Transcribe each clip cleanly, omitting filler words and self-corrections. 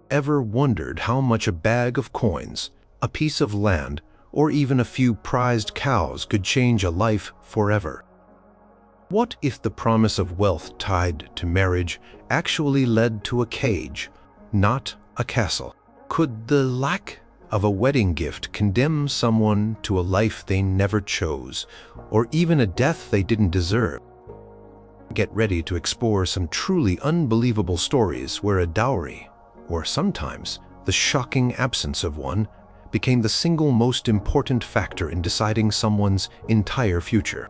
Ever wondered how much a bag of coins, a piece of land, or even a few prized cows could change a life forever? What if the promise of wealth tied to marriage actually led to a cage, not a castle? Could the lack of a wedding gift condemn someone to a life they never chose, or even a death they didn't deserve? Get ready to explore some truly unbelievable stories where a dowry, or sometimes the shocking absence of one, became the single most important factor in deciding someone's entire future.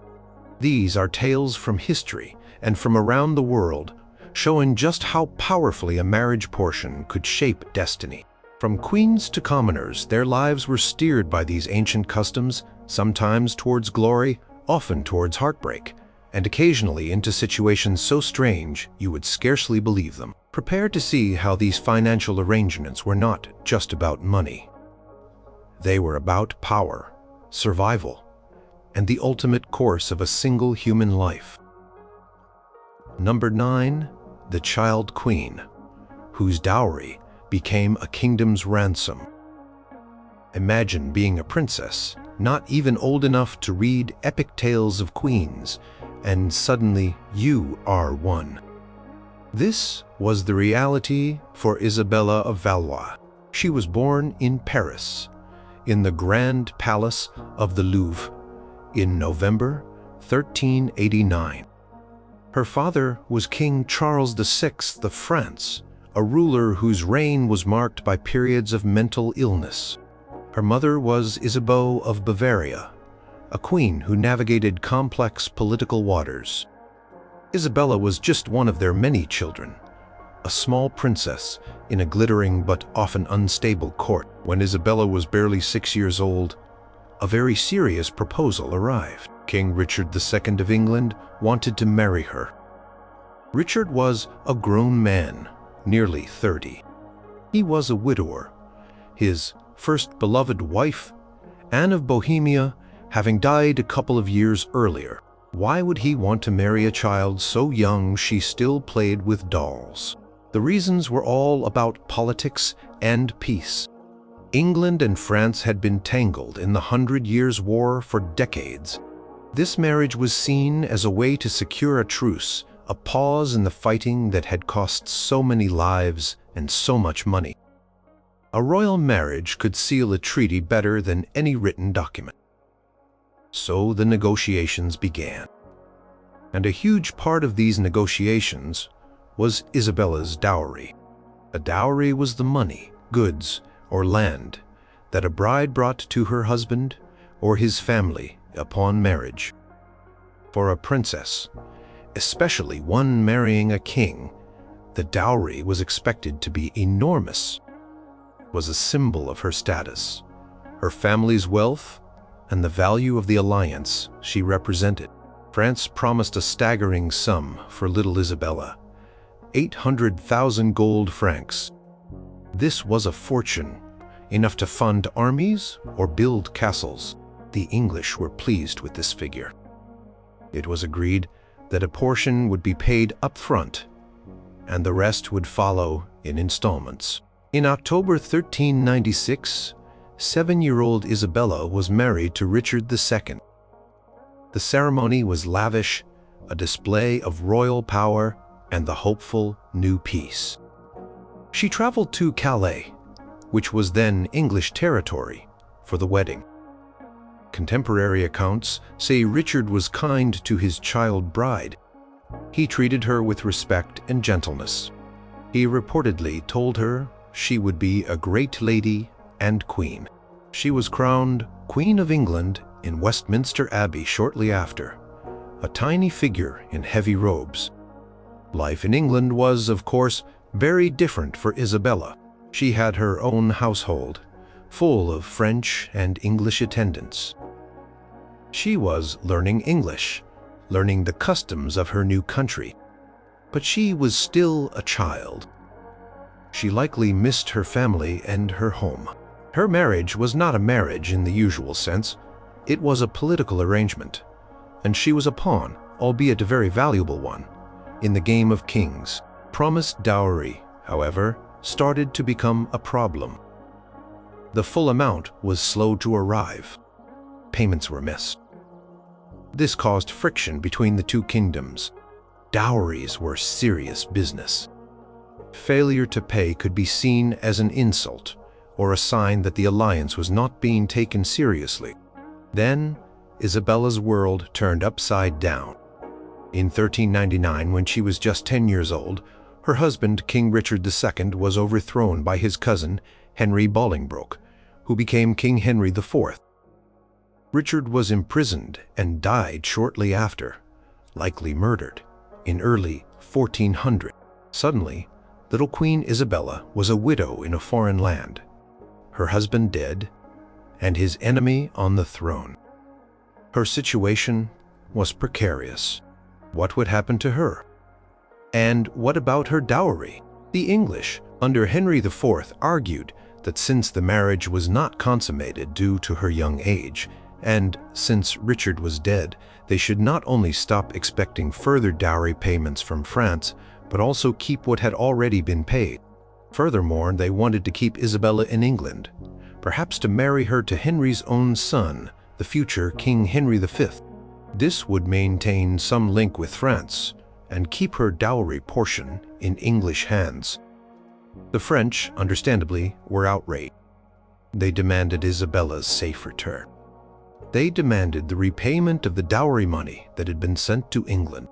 These are tales from history and from around the world, showing just how powerfully a marriage portion could shape destiny. From queens to commoners, their lives were steered by these ancient customs, sometimes towards glory, often towards heartbreak, and occasionally into situations so strange you would scarcely believe them. Prepare to see how these financial arrangements were not just about money. They were about power, survival, and the ultimate course of a single human life. Number 9, the child queen, whose dowry became a kingdom's ransom. Imagine being a princess, not even old enough to read epic tales of queens, and suddenly you are one. This was the reality for Isabella of Valois. She was born in Paris, in the Grand Palace of the Louvre, in November 1389. Her father was King Charles VI of France, a ruler whose reign was marked by periods of mental illness. Her mother was Isabeau of Bavaria, a queen who navigated complex political waters. Isabella was just one of their many children, a small princess in a glittering but often unstable court. When Isabella was barely 6 years old, a very serious proposal arrived. King Richard II of England wanted to marry her. Richard was a grown man, nearly 30. He was a widower, his first beloved wife, Anne of Bohemia, having died a couple of years earlier. Why would he want to marry a child so young she still played with dolls? The reasons were all about politics and peace. England and France had been tangled in the 100 Years' War for decades. This marriage was seen as a way to secure a truce, a pause in the fighting that had cost so many lives and so much money. A royal marriage could seal a treaty better than any written document. So the negotiations began. And a huge part of these negotiations was Isabella's dowry. A dowry was the money, goods, or land that a bride brought to her husband or his family upon marriage. For a princess, especially one marrying a king, the dowry was expected to be enormous. It was a symbol of her status, her family's wealth, and the value of the alliance she represented. France promised a staggering sum for little Isabella, 800,000 gold francs. This was a fortune, enough to fund armies or build castles. The English were pleased with this figure. It was agreed that a portion would be paid up front, and the rest would follow in installments. In October 1396, 7-year-old Isabella was married to Richard II. The ceremony was lavish, a display of royal power and the hopeful new peace. She traveled to Calais, which was then English territory, for the wedding. Contemporary accounts say Richard was kind to his child bride. He treated her with respect and gentleness. He reportedly told her she would be a great lady and queen. She was crowned Queen of England in Westminster Abbey shortly after, a tiny figure in heavy robes. Life in England was, of course, very different for Isabella. She had her own household, full of French and English attendants. She was learning English, learning the customs of her new country. But she was still a child. She likely missed her family and her home. Her marriage was not a marriage in the usual sense. It was a political arrangement, and she was a pawn, albeit a very valuable one, in the game of kings. Promised dowry, however, started to become a problem. The full amount was slow to arrive. Payments were missed. This caused friction between the two kingdoms. Dowries were serious business. Failure to pay could be seen as an insult or a sign that the alliance was not being taken seriously. Then, Isabella's world turned upside down. In 1399, when she was just 10 years old, her husband, King Richard II, was overthrown by his cousin, Henry Bolingbroke, who became King Henry IV. Richard was imprisoned and died shortly after, likely murdered, in early 1400. Suddenly, little Queen Isabella was a widow in a foreign land, her husband dead, and his enemy on the throne. Her situation was precarious. What would happen to her? And what about her dowry? The English, under Henry IV, argued that since the marriage was not consummated due to her young age, and since Richard was dead, they should not only stop expecting further dowry payments from France, but also keep what had already been paid. Furthermore, they wanted to keep Isabella in England, perhaps to marry her to Henry's own son, the future King Henry V. This would maintain some link with France and keep her dowry portion in English hands. The French, understandably, were outraged. They demanded Isabella's safe return. They demanded the repayment of the dowry money that had been sent to England.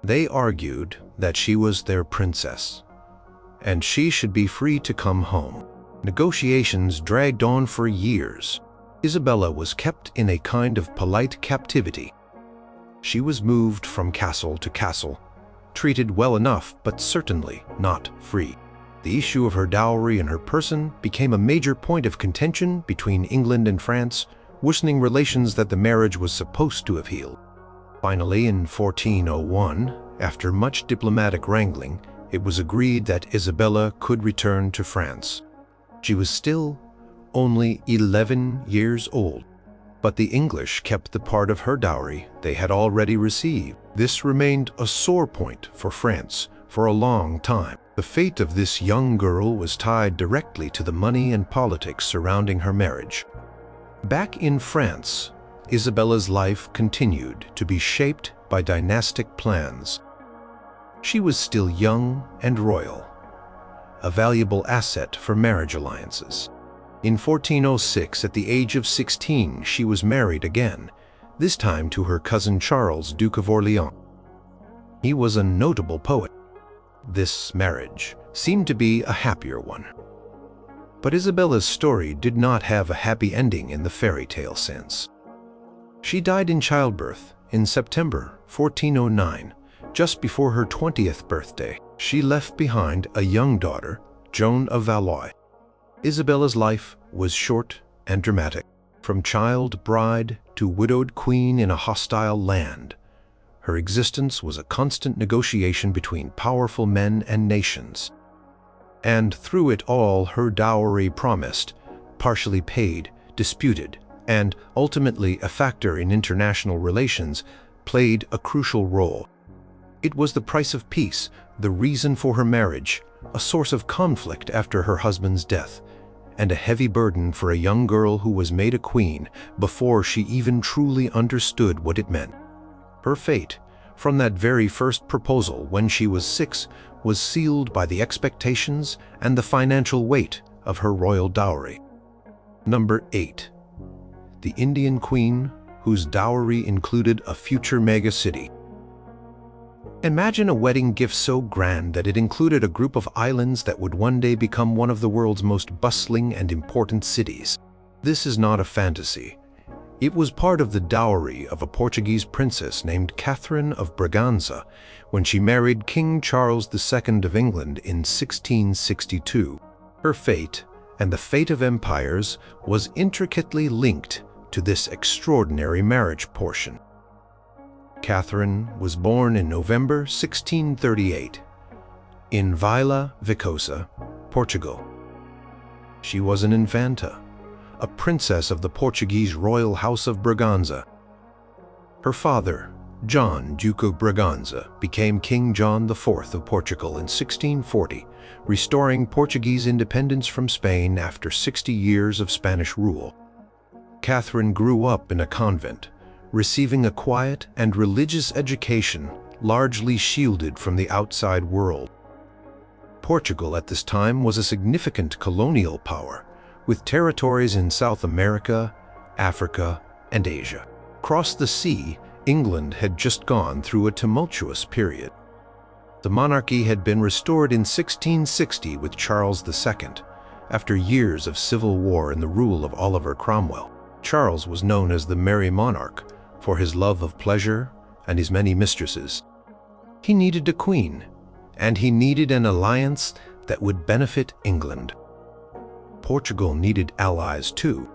They argued that she was their princess, and she should be free to come home. Negotiations dragged on for years. Isabella was kept in a kind of polite captivity. She was moved from castle to castle, treated well enough, but certainly not free. The issue of her dowry and her person became a major point of contention between England and France, worsening relations that the marriage was supposed to have healed. Finally, in 1401, after much diplomatic wrangling, it was agreed that Isabella could return to France. She was still only 11 years old, but the English kept the part of her dowry they had already received. This remained a sore point for France for a long time. The fate of this young girl was tied directly to the money and politics surrounding her marriage. Back in France, Isabella's life continued to be shaped by dynastic plans. She was still young and royal, a valuable asset for marriage alliances. In 1406, at the age of 16, she was married again, this time to her cousin Charles, Duke of Orleans. He was a notable poet. This marriage seemed to be a happier one. But Isabella's story did not have a happy ending in the fairy tale sense. She died in childbirth in September 1409, just before her 20th birthday. She left behind a young daughter, Joan of Valois. Isabella's life was short and dramatic. From child bride to widowed queen in a hostile land, her existence was a constant negotiation between powerful men and nations. And through it all, her dowry promised, partially paid, disputed, and ultimately a factor in international relations, played a crucial role. It was the price of peace, the reason for her marriage, a source of conflict after her husband's death, and a heavy burden for a young girl who was made a queen before she even truly understood what it meant. Her fate, from that very first proposal when she was 6, was sealed by the expectations and the financial weight of her royal dowry. Number 8. The Indian queen whose dowry included a future megacity. Imagine a wedding gift so grand that it included a group of islands that would one day become one of the world's most bustling and important cities. This is not a fantasy. It was part of the dowry of a Portuguese princess named Catherine of Braganza when she married King Charles II of England in 1662. Her fate, and the fate of empires, was intricately linked to this extraordinary marriage portion. Catherine was born in November 1638 in Vila Viçosa, Portugal. She was an infanta, a princess of the Portuguese royal house of Braganza. Her father, John, Duke of Braganza, became King John IV of Portugal in 1640, restoring Portuguese independence from Spain after 60 years of Spanish rule. Catherine grew up in a convent, receiving a quiet and religious education largely shielded from the outside world. Portugal at this time was a significant colonial power, with territories in South America, Africa, and Asia. Across the sea, England had just gone through a tumultuous period. The monarchy had been restored in 1660 with Charles II, after years of civil war and the rule of Oliver Cromwell. Charles was known as the Merry Monarch for his love of pleasure and his many mistresses. He needed a queen, and he needed an alliance that would benefit England. Portugal needed allies too.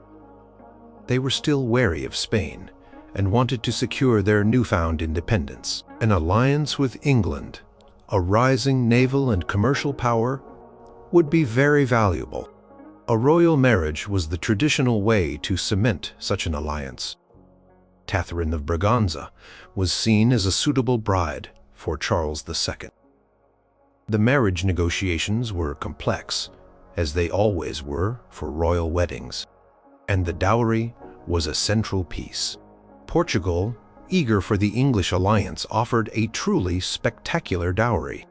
They were still wary of Spain and wanted to secure their newfound independence. An alliance with England, a rising naval and commercial power, would be very valuable. A royal marriage was the traditional way to cement such an alliance. Catherine of Braganza was seen as a suitable bride for Charles II. The marriage negotiations were complex, as they always were for royal weddings, and the dowry was a central piece. Portugal, eager for the English alliance, offered a truly spectacular dowry.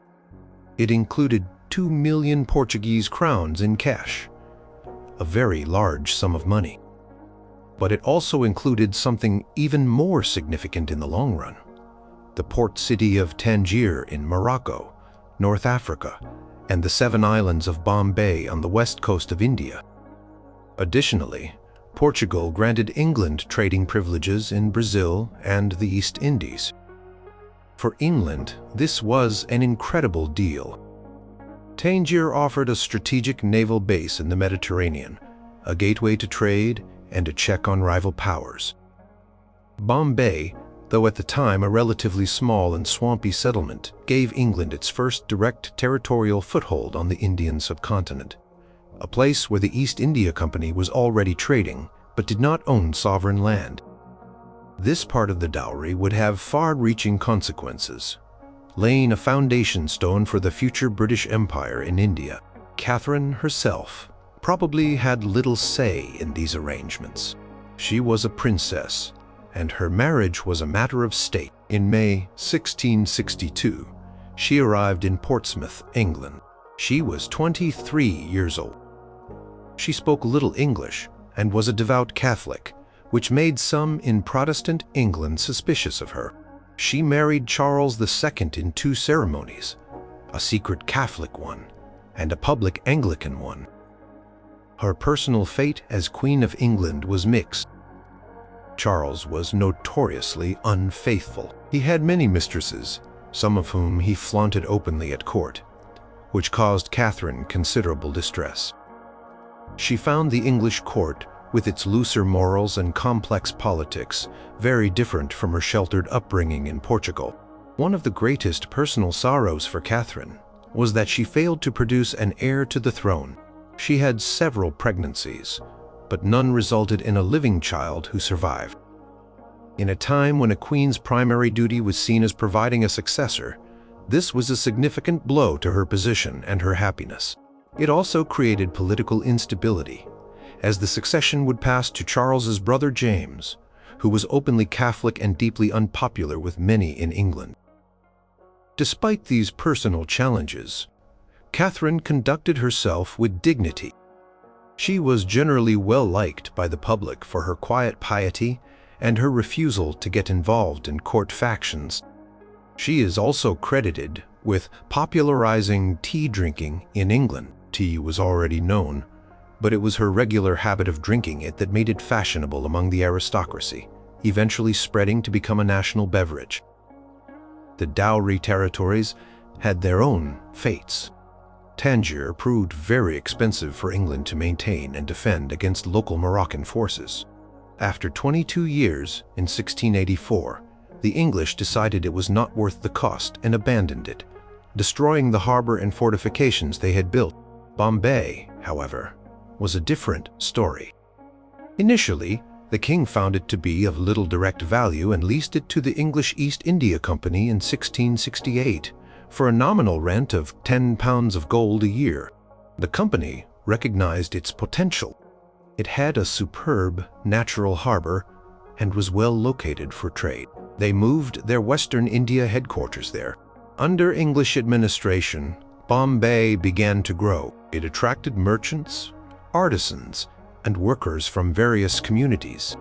It included 2 million Portuguese crowns in cash, a very large sum of money. But it also included something even more significant in the long run: the port city of Tangier in Morocco, North Africa, and the 7 islands of Bombay on the west coast of India. Additionally, Portugal granted England trading privileges in Brazil and the East Indies. For England, this was an incredible deal. Tangier offered a strategic naval base in the Mediterranean, a gateway to trade, and a check on rival powers. Bombay, though at the time a relatively small and swampy settlement, gave England its first direct territorial foothold on the Indian subcontinent, a place where the East India Company was already trading but did not own sovereign land. This part of the dowry would have far-reaching consequences, laying a foundation stone for the future British Empire in India. Catherine herself probably had little say in these arrangements. She was a princess, and her marriage was a matter of state. In May 1662, she arrived in Portsmouth, England. She was 23 years old. She spoke little English and was a devout Catholic, which made some in Protestant England suspicious of her. She married Charles II in 2 ceremonies, a secret Catholic one and a public Anglican one. Her personal fate as Queen of England was mixed. Charles was notoriously unfaithful. He had many mistresses, some of whom he flaunted openly at court, which caused Catherine considerable distress. She found the English court, with its looser morals and complex politics, very different from her sheltered upbringing in Portugal. One of the greatest personal sorrows for Catherine was that she failed to produce an heir to the throne. She had several pregnancies, but none resulted in a living child who survived. In a time when a queen's primary duty was seen as providing a successor, this was a significant blow to her position and her happiness. It also created political instability, as the succession would pass to Charles's brother James, who was openly Catholic and deeply unpopular with many in England. Despite these personal challenges, Catherine conducted herself with dignity. She was generally well liked by the public for her quiet piety and her refusal to get involved in court factions. She is also credited with popularizing tea drinking in England. Tea was already known, but it was her regular habit of drinking it that made it fashionable among the aristocracy, eventually spreading to become a national beverage. The dowry territories had their own fates. Tangier proved very expensive for England to maintain and defend against local Moroccan forces. After 22 years, in 1684, the English decided it was not worth the cost and abandoned it, destroying the harbor and fortifications they had built. Bombay, however, was a different story. Initially, The king found it to be of little direct value and leased it to the English East India Company in 1668 for a nominal rent of £10 of gold a year. The company recognized its potential. It had a superb natural harbor and was well located for trade. They moved their Western India headquarters there. Under English administration, Bombay began to grow. It attracted merchants, artisans, and workers from various communities.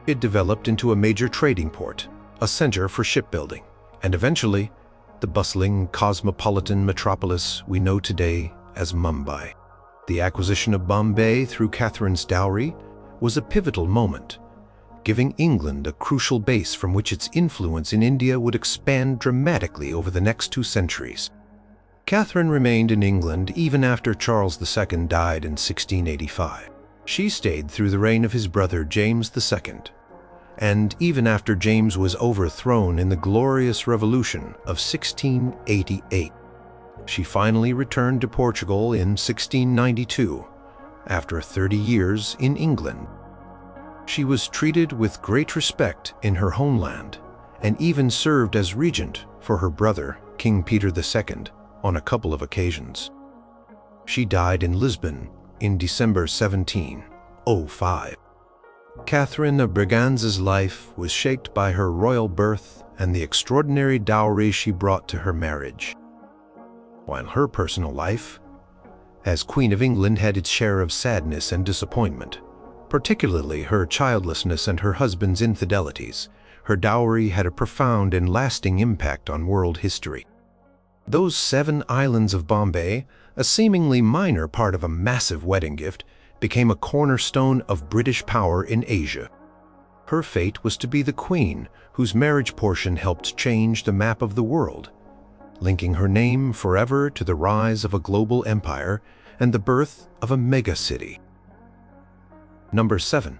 It developed into a major trading port, a center for shipbuilding, and eventually the bustling cosmopolitan metropolis we know today as Mumbai. The acquisition of Bombay through Catherine's dowry was a pivotal moment, giving England a crucial base from which its influence in India would expand dramatically over the next 2 centuries. Catherine remained in England even after Charles II died in 1685. She stayed through the reign of his brother James II, and even after James was overthrown in the Glorious Revolution of 1688. She finally returned to Portugal in 1692, after 30 years in England. She was treated with great respect in her homeland, and even served as regent for her brother, King Peter II, on a couple of occasions. She died in Lisbon in December 1705. Catherine of Braganza's life was shaped by her royal birth and the extraordinary dowry she brought to her marriage, while her personal life, as Queen of England, had its share of sadness and disappointment, particularly her childlessness and her husband's infidelities. Her dowry had a profound and lasting impact on world history. Those 7 islands of Bombay, a seemingly minor part of a massive wedding gift, became a cornerstone of British power in Asia. Her fate was to be the queen whose marriage portion helped change the map of the world, linking her name forever to the rise of a global empire and the birth of a megacity. Number 7.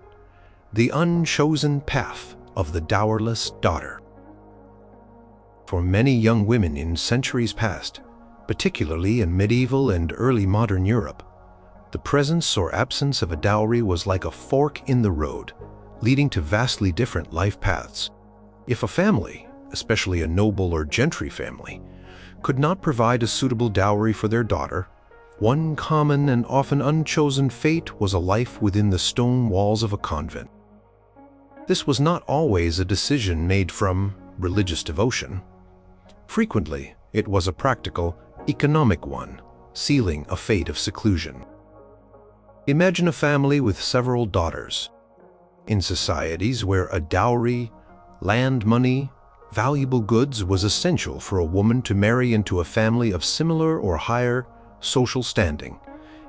The unchosen path of the dowerless daughter. For many young women in centuries past, particularly in medieval and early modern Europe, the presence or absence of a dowry was like a fork in the road, leading to vastly different life paths. If a family, especially a noble or gentry family, could not provide a suitable dowry for their daughter, one common and often unchosen fate was a life within the stone walls of a convent. This was not always a decision made from religious devotion. Frequently, it was a practical, economic one, sealing a fate of seclusion. Imagine a family with several daughters. In societies where a dowry, land money, valuable goods was essential for a woman to marry into a family of similar or higher social standing,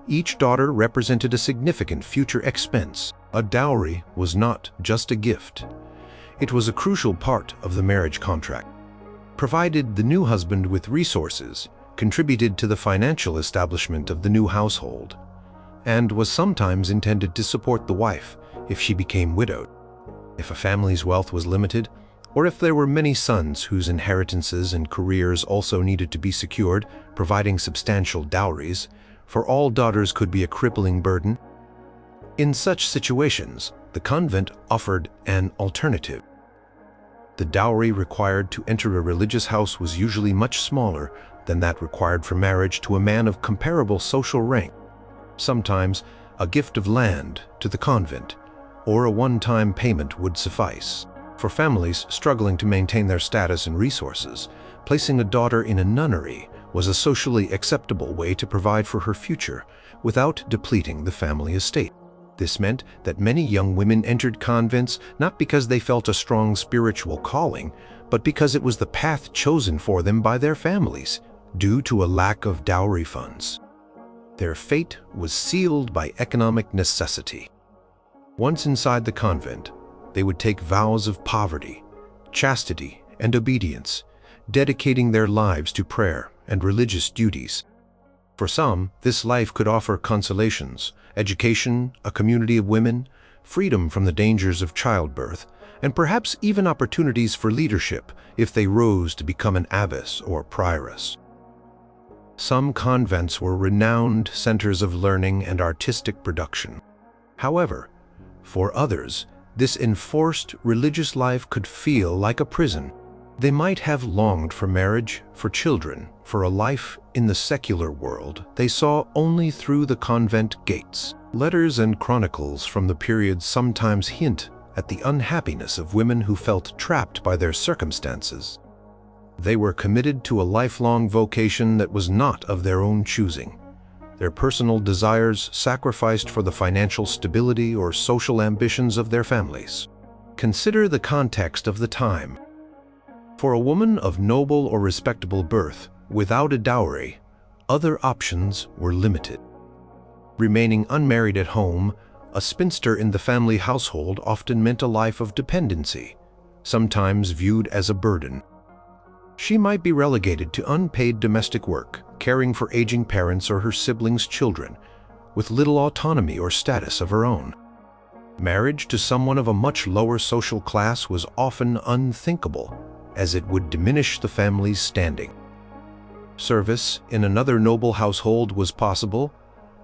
each daughter represented a significant future expense. A dowry was not just a gift. It was a crucial part of the marriage contract. Provided the new husband with resources, contributed to the financial establishment of the new household, and was sometimes intended to support the wife if she became widowed. If a family's wealth was limited, or if there were many sons whose inheritances and careers also needed to be secured, providing substantial dowries for all daughters could be a crippling burden. In such situations, the convent offered an alternative. The dowry required to enter a religious house was usually much smaller than that required for marriage to a man of comparable social rank. Sometimes a gift of land to the convent or a one-time payment would suffice. For families struggling to maintain their status and resources, placing a daughter in a nunnery was a socially acceptable way to provide for her future without depleting the family estate. This meant that many young women entered convents not because they felt a strong spiritual calling, but because it was the path chosen for them by their families, due to a lack of dowry funds. Their fate was sealed by economic necessity. Once inside the convent, they would take vows of poverty, chastity, and obedience, dedicating their lives to prayer and religious duties. For some, this life could offer consolations, education, a community of women, freedom from the dangers of childbirth, and perhaps even opportunities for leadership if they rose to become an abbess or prioress. Some convents were renowned centers of learning and artistic production. However, For others, this enforced religious life could feel like a prison. They might have longed for marriage, for children, for a life in the secular world they saw only through the convent gates. Letters and chronicles from the period sometimes hint at the unhappiness of women who felt trapped by their circumstances. They were committed to a lifelong vocation that was not of their own choosing. Their personal desires sacrificed for the financial stability or social ambitions of their families. Consider the context of the time. For a woman of noble or respectable birth, without a dowry, other options were limited. Remaining unmarried at home, a spinster in the family household often meant a life of dependency, sometimes viewed as a burden. She might be relegated to unpaid domestic work, caring for aging parents or her siblings' children, with little autonomy or status of her own. Marriage to someone of a much lower social class was often unthinkable, as it would diminish the family's standing. Service in another noble household was possible,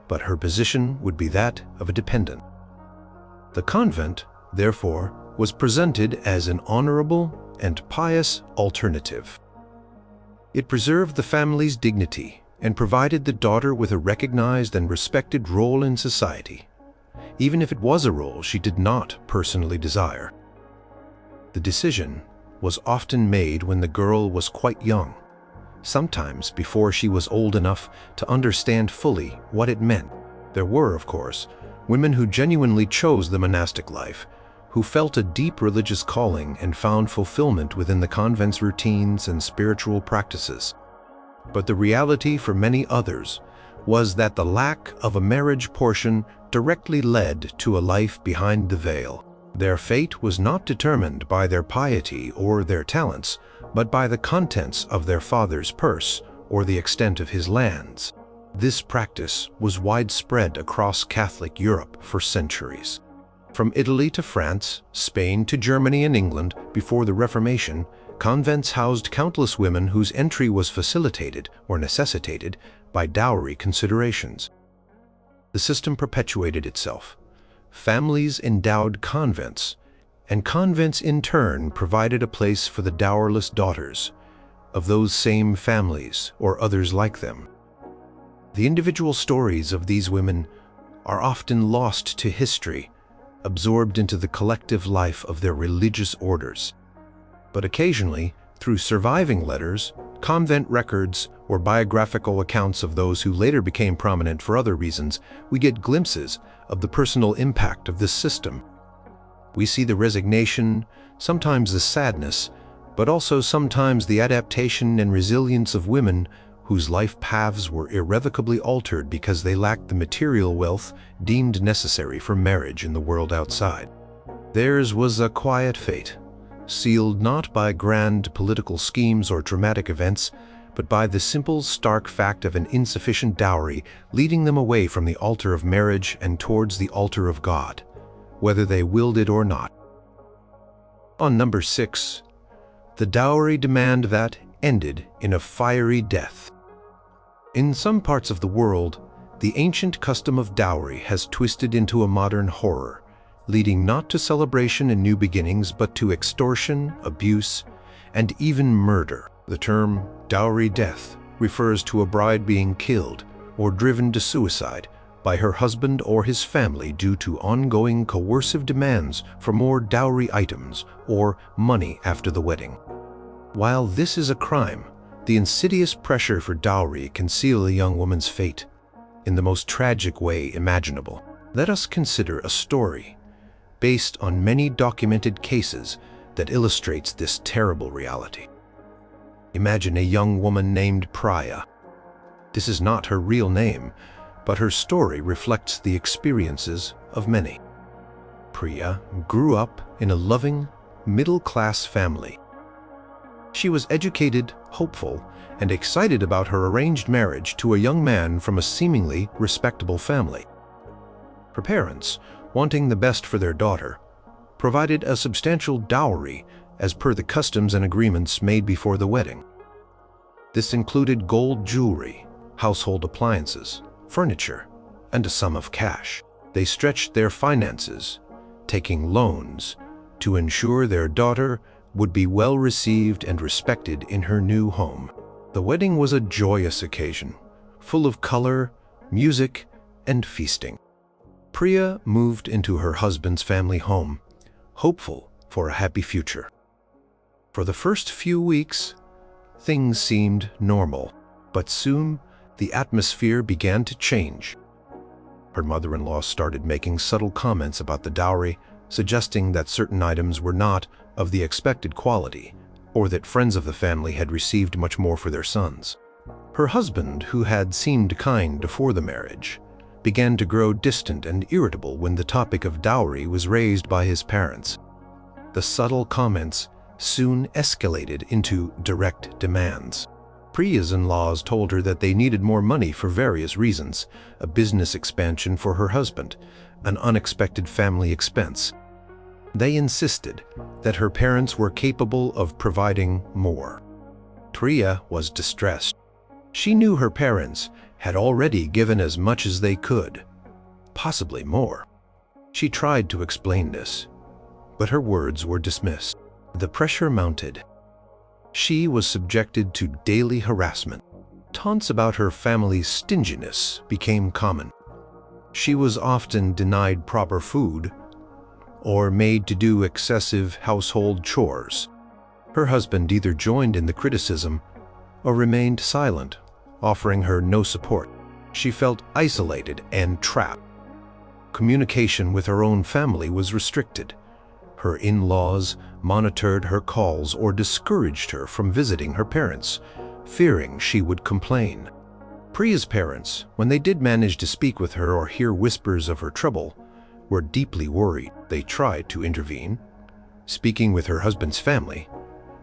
but her position would be that of a dependent. The convent, therefore, was presented as an honorable and pious alternative. It preserved the family's dignity and provided the daughter with a recognized and respected role in society, even if it was a role she did not personally desire. The decision was often made when the girl was quite young, sometimes before she was old enough to understand fully what it meant. There were, of course, women who genuinely chose the monastic life, who felt a deep religious calling and found fulfillment within the convent's routines and spiritual practices. But the reality for many others was that the lack of a marriage portion directly led to a life behind the veil. Their fate was not determined by their piety or their talents, but by the contents of their father's purse or the extent of his lands. This practice was widespread across Catholic Europe for centuries. From Italy to France, Spain to Germany and England, before the Reformation, convents housed countless women whose entry was facilitated or necessitated by dowry considerations. The system perpetuated itself. Families endowed convents, and convents in turn provided a place for the dowerless daughters of those same families or others like them. The individual stories of these women are often lost to history, absorbed into the collective life of their religious orders. But occasionally, through surviving letters, convent records, or biographical accounts of those who later became prominent for other reasons, we get glimpses of the personal impact of this system. We see the resignation, sometimes the sadness, but also sometimes the adaptation and resilience of women whose life paths were irrevocably altered because they lacked the material wealth deemed necessary for marriage in the world outside. Theirs was a quiet fate, sealed not by grand political schemes or dramatic events, but by the simple, stark fact of an insufficient dowry leading them away from the altar of marriage and towards the altar of God, whether they willed it or not. On number 6, the dowry demand that ended in a fiery death. In some parts of the world, the ancient custom of dowry has twisted into a modern horror, leading not to celebration and new beginnings, but to extortion, abuse, and even murder. The term dowry death refers to a bride being killed or driven to suicide by her husband or his family due to ongoing coercive demands for more dowry items or money after the wedding. While this is a crime, the insidious pressure for dowry can seal a young woman's fate in the most tragic way imaginable. Let us consider a story based on many documented cases that illustrates this terrible reality. Imagine a young woman named Priya. This is not her real name, but her story reflects the experiences of many. Priya grew up in a loving, middle-class family. She was educated, hopeful, and excited about her arranged marriage to a young man from a seemingly respectable family. Her parents, wanting the best for their daughter, provided a substantial dowry as per the customs and agreements made before the wedding. This included gold jewelry, household appliances, furniture, and a sum of cash. They stretched their finances, taking loans to ensure their daughter would be well received and respected in her new home. The wedding was a joyous occasion, full of color, music, and feasting. Priya moved into her husband's family home, hopeful for a happy future. For the first few weeks, things seemed normal, but soon the atmosphere began to change. Her mother-in-law started making subtle comments about the dowry, suggesting that certain items were not of the expected quality, or that friends of the family had received much more for their sons. Her husband, who had seemed kind before the marriage, began to grow distant and irritable when the topic of dowry was raised by his parents. The subtle comments soon escalated into direct demands. Priya's in-laws told her that they needed more money for various reasons: a business expansion for her husband, an unexpected family expense. They insisted that her parents were capable of providing more. Priya was distressed. She knew her parents had already given as much as they could, possibly more. She tried to explain this, but her words were dismissed. The pressure mounted. She was subjected to daily harassment. Taunts about her family's stinginess became common. She was often denied proper food or made to do excessive household chores. Her husband either joined in the criticism or remained silent, offering her no support. She felt isolated and trapped. Communication with her own family was restricted. Her in-laws monitored her calls or discouraged her from visiting her parents, fearing she would complain. Priya's parents, when they did manage to speak with her or hear whispers of her trouble, were deeply worried. They tried to intervene, speaking with her husband's family,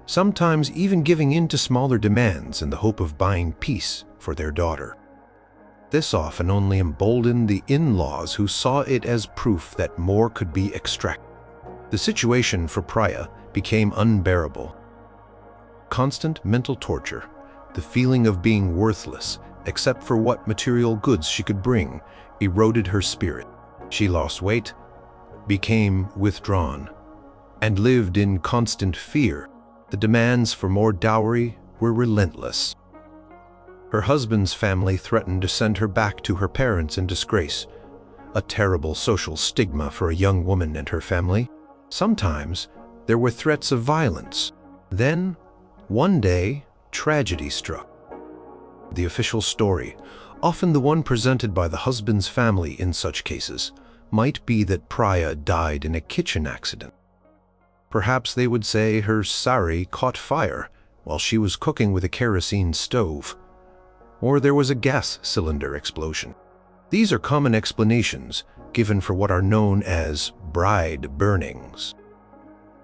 sometimes even giving in to smaller demands in the hope of buying peace for their daughter. This often only emboldened the in-laws, who saw it as proof that more could be extracted. The situation for Priya became unbearable. Constant mental torture, the feeling of being worthless except for what material goods she could bring, eroded her spirit. She lost weight, became withdrawn, and lived in constant fear. The demands for more dowry were relentless. Her husband's family threatened to send her back to her parents in disgrace, a terrible social stigma for a young woman and her family. Sometimes there were threats of violence. Then, one day, tragedy struck. The official story, often the one presented by the husband's family in such cases, might be that Priya died in a kitchen accident. Perhaps they would say her sari caught fire while she was cooking with a kerosene stove, or there was a gas cylinder explosion. These are common explanations given for what are known as bride burnings.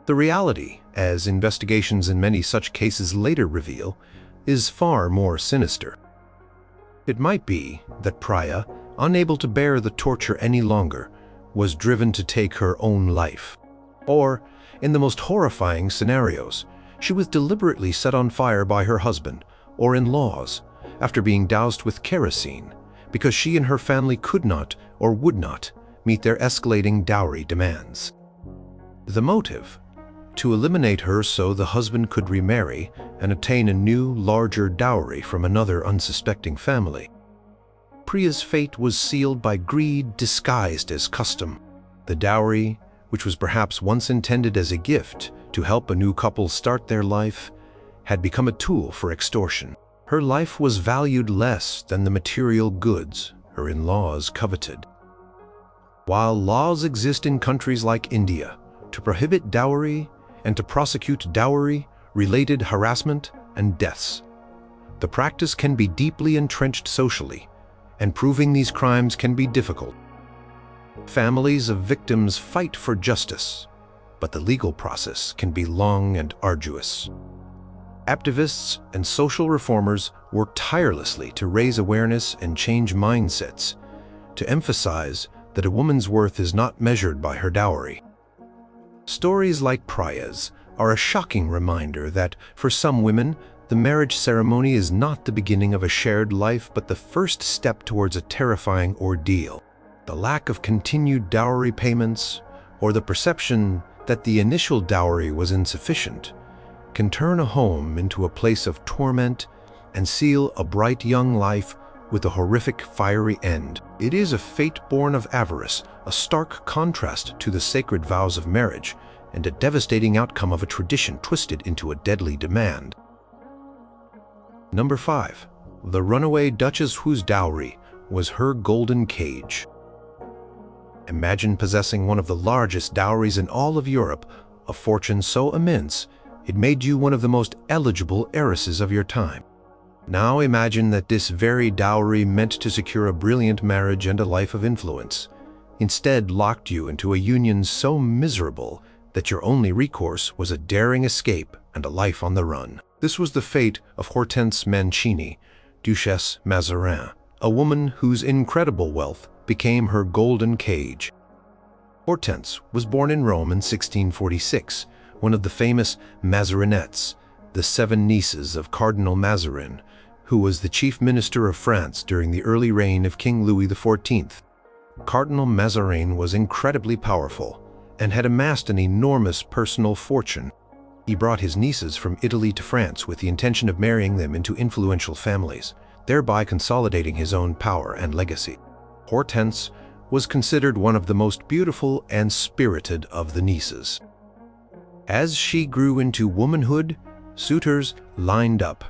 The reality, as investigations in many such cases later reveal, is far more sinister. It might be that Priya, unable to bear the torture any longer, was driven to take her own life. Or, in the most horrifying scenarios, she was deliberately set on fire by her husband or in-laws after being doused with kerosene because she and her family could not or would not meet their escalating dowry demands. The motive? To eliminate her so the husband could remarry and obtain a new, larger dowry from another unsuspecting family. Priya's fate was sealed by greed disguised as custom. The dowry, which was perhaps once intended as a gift to help a new couple start their life, had become a tool for extortion. Her life was valued less than the material goods her in-laws coveted. While laws exist in countries like India to prohibit dowry and to prosecute dowry-related harassment and deaths, the practice can be deeply entrenched socially, and proving these crimes can be difficult. Families of victims fight for justice, but the legal process can be long and arduous. Activists and social reformers work tirelessly to raise awareness and change mindsets, to emphasize that a woman's worth is not measured by her dowry. Stories like Priya's are a shocking reminder that, for some women, the marriage ceremony is not the beginning of a shared life but the first step towards a terrifying ordeal. The lack of continued dowry payments, or the perception that the initial dowry was insufficient, can turn a home into a place of torment and seal a bright young life with a horrific fiery end. It is a fate born of avarice, a stark contrast to the sacred vows of marriage, and a devastating outcome of a tradition twisted into a deadly demand. Number 5. The runaway duchess whose dowry was her golden cage. Imagine possessing one of the largest dowries in all of Europe, a fortune so immense it made you one of the most eligible heiresses of your time. Now imagine that this very dowry meant to secure a brilliant marriage and a life of influence, instead locked you into a union so miserable that your only recourse was a daring escape and a life on the run. This was the fate of Hortense Mancini, Duchesse Mazarin, a woman whose incredible wealth became her golden cage. Hortense was born in Rome in 1646, one of the famous Mazarinettes, the 7 nieces of Cardinal Mazarin, who was the chief minister of France during the early reign of King Louis XIV. Cardinal Mazarin was incredibly powerful and had amassed an enormous personal fortune. He brought his nieces from Italy to France with the intention of marrying them into influential families, thereby consolidating his own power and legacy. Hortense was considered one of the most beautiful and spirited of the nieces. As she grew into womanhood, suitors lined up.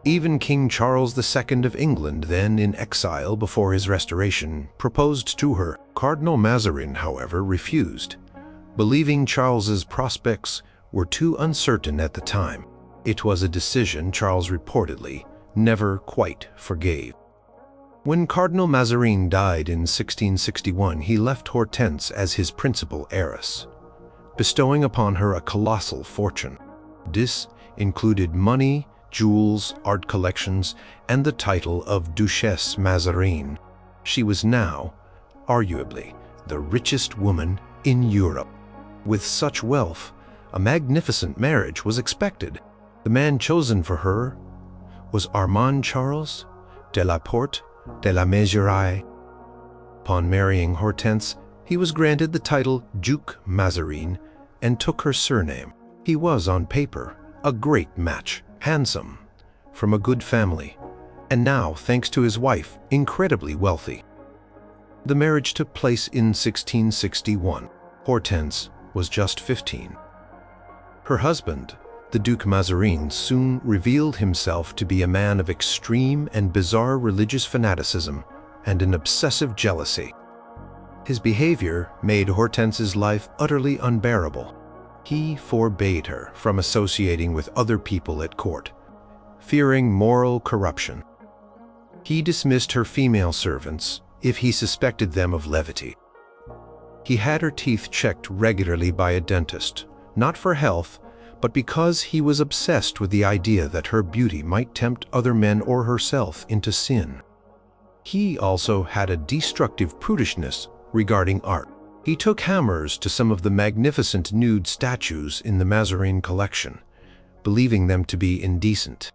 Even King Charles II of England, then in exile before his restoration, proposed to her. Cardinal Mazarin, however, refused, believing Charles's prospects were too uncertain at the time. It was a decision Charles reportedly never quite forgave. When Cardinal Mazarin died in 1661, he left Hortense as his principal heiress, bestowing upon her a colossal fortune. This included money, jewels, art collections, and the title of Duchesse Mazarin. She was now, arguably, the richest woman in Europe. With such wealth, a magnificent marriage was expected. The man chosen for her was Armand Charles de la Porte de la Meilleraye. Upon marrying Hortense, he was granted the title Duke Mazarin and took her surname. He was, on paper, a great match, handsome, from a good family, and now, thanks to his wife, incredibly wealthy. The marriage took place in 1661. Hortense was just 15. Her husband, the Duke Mazarin, soon revealed himself to be a man of extreme and bizarre religious fanaticism and an obsessive jealousy. His behavior made Hortense's life utterly unbearable. He forbade her from associating with other people at court, fearing moral corruption. He dismissed her female servants if he suspected them of levity. He had her teeth checked regularly by a dentist, not for health, but because he was obsessed with the idea that her beauty might tempt other men or herself into sin. He also had a destructive prudishness regarding art. He took hammers to some of the magnificent nude statues in the Mazarin collection, believing them to be indecent.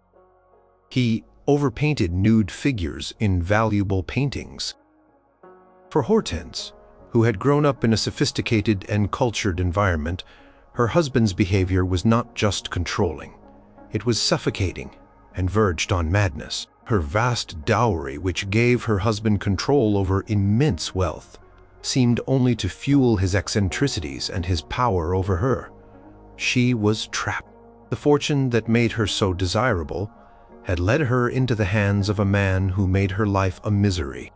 He overpainted nude figures in valuable paintings. For Hortense, who had grown up in a sophisticated and cultured environment, her husband's behavior was not just controlling. It was suffocating and verged on madness. Her vast dowry, which gave her husband control over immense wealth, seemed only to fuel his eccentricities and his power over her. She was trapped. The fortune that made her so desirable had led her into the hands of a man who made her life a misery.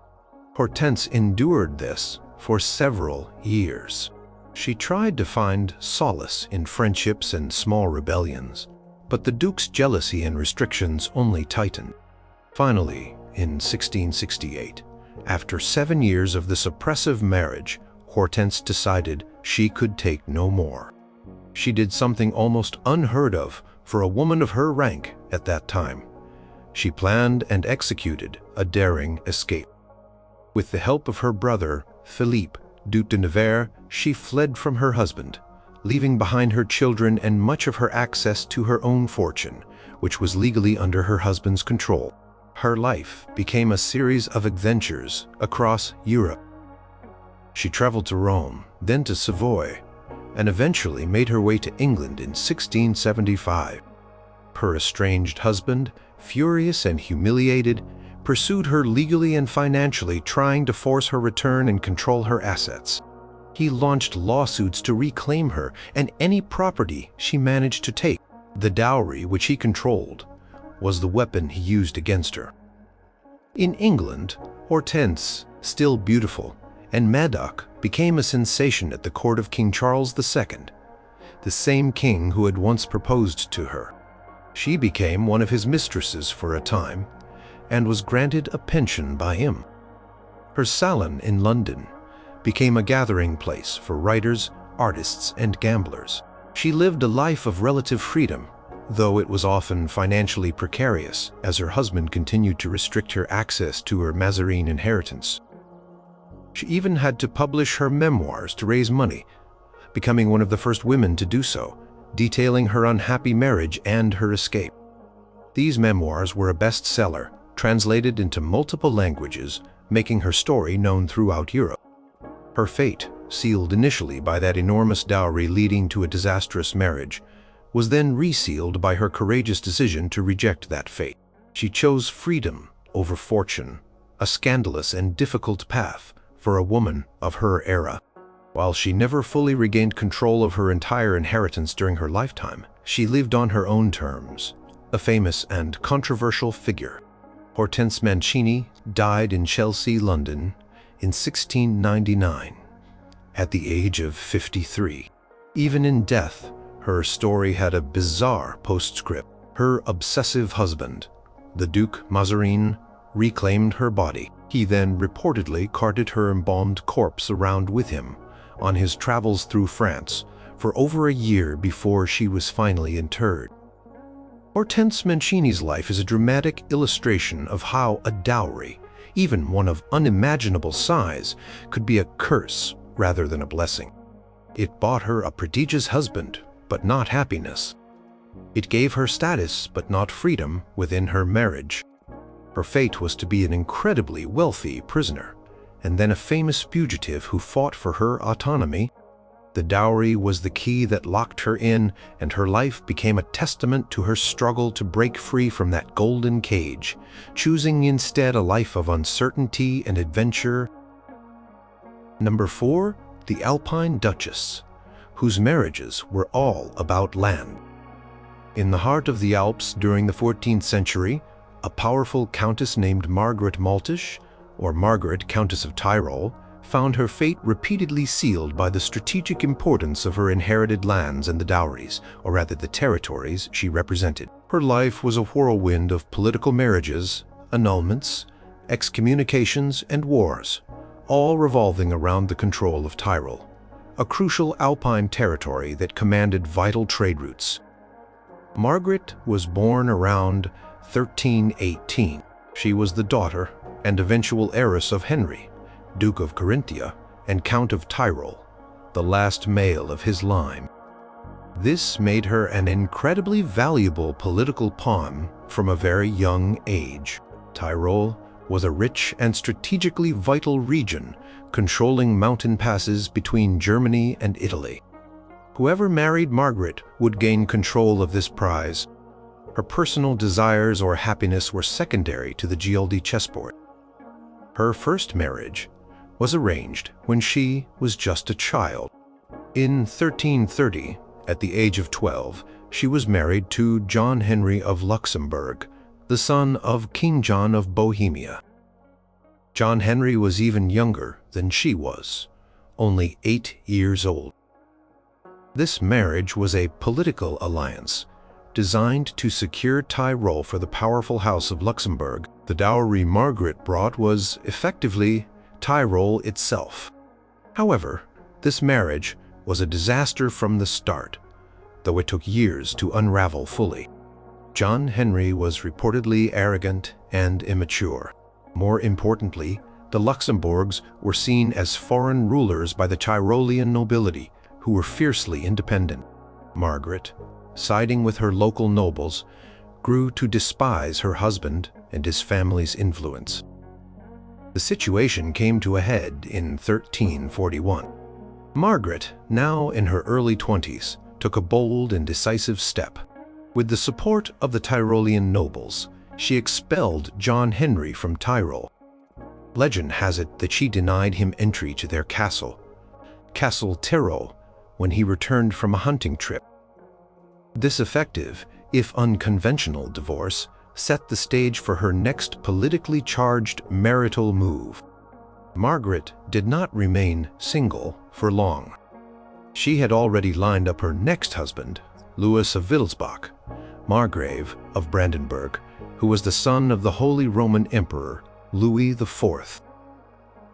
Hortense endured this for several years. She tried to find solace in friendships and small rebellions, but the Duke's jealousy and restrictions only tightened. Finally, in 1668, after 7 years of this oppressive marriage, Hortense decided she could take no more. She did something almost unheard of for a woman of her rank at that time. She planned and executed a daring escape. With the help of her brother, Philippe, Duc de Nevers, she fled from her husband, leaving behind her children and much of her access to her own fortune, which was legally under her husband's control. Her life became a series of adventures across Europe. She traveled to Rome, then to Savoy, and eventually made her way to England in 1675. Her estranged husband, furious and humiliated, pursued her legally and financially, trying to force her return and control her assets. He launched lawsuits to reclaim her and any property she managed to take. The dowry, which he controlled, was the weapon he used against her. In England, Hortense, still beautiful, and Madoc became a sensation at the court of King Charles II, the same king who had once proposed to her. She became one of his mistresses for a time, and was granted a pension by him. Her salon in London became a gathering place for writers, artists, and gamblers. She lived a life of relative freedom, though it was often financially precarious, as her husband continued to restrict her access to her Mazarin inheritance. She even had to publish her memoirs to raise money, becoming one of the first women to do so, detailing her unhappy marriage and her escape. These memoirs were a bestseller, translated into multiple languages, making her story known throughout Europe. Her fate, sealed initially by that enormous dowry leading to a disastrous marriage, was then resealed by her courageous decision to reject that fate. She chose freedom over fortune, a scandalous and difficult path for a woman of her era. While she never fully regained control of her entire inheritance during her lifetime, she lived on her own terms, a famous and controversial figure. Hortense Mancini died in Chelsea, London, in 1699, at the age of 53. Even in death, her story had a bizarre postscript. Her obsessive husband, the Duke Mazarin, reclaimed her body. He then reportedly carted her embalmed corpse around with him on his travels through France for over a year before she was finally interred. Hortense Mancini's life is a dramatic illustration of how a dowry, even one of unimaginable size, could be a curse rather than a blessing. It bought her a prodigious husband, but not happiness. It gave her status, but not freedom within her marriage. Her fate was to be an incredibly wealthy prisoner, and then a famous fugitive who fought for her autonomy. The dowry was the key that locked her in, and her life became a testament to her struggle to break free from that golden cage, choosing instead a life of uncertainty and adventure. Number 4, the Alpine Duchess, whose marriages were all about land. In the heart of the Alps during the 14th century, a powerful countess named Margaret Maltish, or Margaret, Countess of Tyrol, found her fate repeatedly sealed by the strategic importance of her inherited lands and the dowries, or rather the territories she represented. Her life was a whirlwind of political marriages, annulments, excommunications, and wars, all revolving around the control of Tyrol, a crucial alpine territory that commanded vital trade routes. Margaret was born around 1318. She was the daughter and eventual heiress of Henry, Duke of Carinthia and Count of Tyrol, the last male of his line. This made her an incredibly valuable political pawn from a very young age. Tyrol was a rich and strategically vital region, controlling mountain passes between Germany and Italy. Whoever married Margaret would gain control of this prize. Her personal desires or happiness were secondary to the GLD chessboard. Her first marriage was arranged when she was just a child. In 1330, at the age of 12, she was married to John Henry of Luxembourg, the son of King John of Bohemia. John Henry was even younger than she was, only 8 years old. This marriage was a political alliance designed to secure Tyrol for the powerful House of Luxembourg. The dowry Margaret brought was effectively Tyrol itself. However, this marriage was a disaster from the start, though it took years to unravel fully. John Henry was reportedly arrogant and immature. More importantly, the Luxembourgs were seen as foreign rulers by the Tyrolean nobility, who were fiercely independent. Margaret, siding with her local nobles, grew to despise her husband and his family's influence. The situation came to a head in 1341. Margaret, now in her early 20s, took a bold and decisive step. With the support of the Tyrolean nobles, she expelled John Henry from Tyrol. Legend has it that she denied him entry to their castle, Castle Tyrol, when he returned from a hunting trip. This effective, if unconventional divorce set the stage for her next politically charged marital move. Margaret did not remain single for long. She had already lined up her next husband, Louis of Wittelsbach, Margrave of Brandenburg, who was the son of the Holy Roman Emperor Louis IV.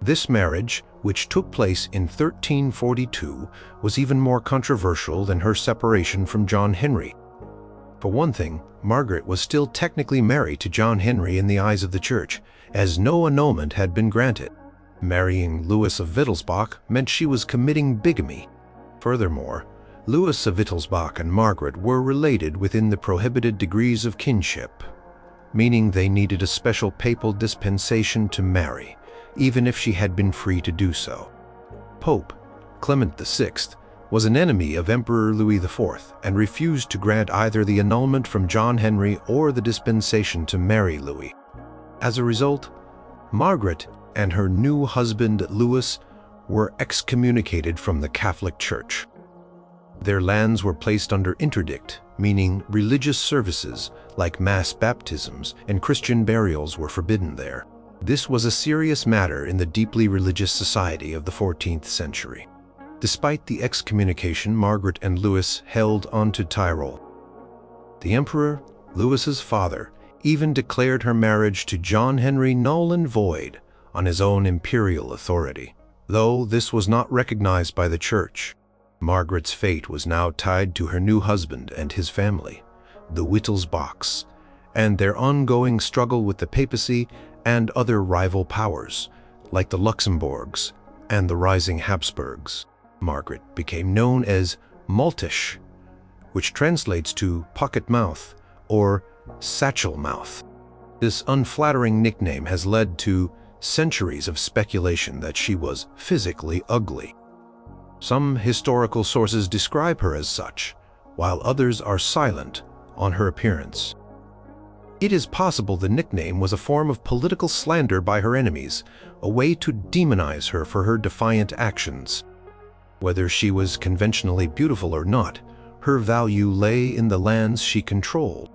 This marriage, which took place in 1342, was even more controversial than her separation from John Henry. For one thing, Margaret was still technically married to John Henry in the eyes of the Church, as no annulment had been granted. Marrying Louis of Wittelsbach meant she was committing bigamy. Furthermore, Louis of Wittelsbach and Margaret were related within the prohibited degrees of kinship, meaning they needed a special papal dispensation to marry, even if she had been free to do so. Pope Clement VI was an enemy of Emperor Louis IV and refused to grant either the annulment from John Henry or the dispensation to marry Louis. As a result, Margaret and her new husband Louis were excommunicated from the Catholic Church. Their lands were placed under interdict, meaning religious services like mass baptisms and Christian burials were forbidden there. This was a serious matter in the deeply religious society of the 14th century. Despite the excommunication, Margaret and Louis held on to Tyrol. The emperor, Louis's father, even declared her marriage to John Henry null and void on his own imperial authority. Though this was not recognized by the Church, Margaret's fate was now tied to her new husband and his family, the Wittelsbachs, and their ongoing struggle with the papacy and other rival powers, like the Luxembourgs and the rising Habsburgs. Margaret became known as Maltish, which translates to pocket mouth or satchel mouth. This unflattering nickname has led to centuries of speculation that she was physically ugly. Some historical sources describe her as such, while others are silent on her appearance. It is possible the nickname was a form of political slander by her enemies, a way to demonize her for her defiant actions. Whether she was conventionally beautiful or not, her value lay in the lands she controlled.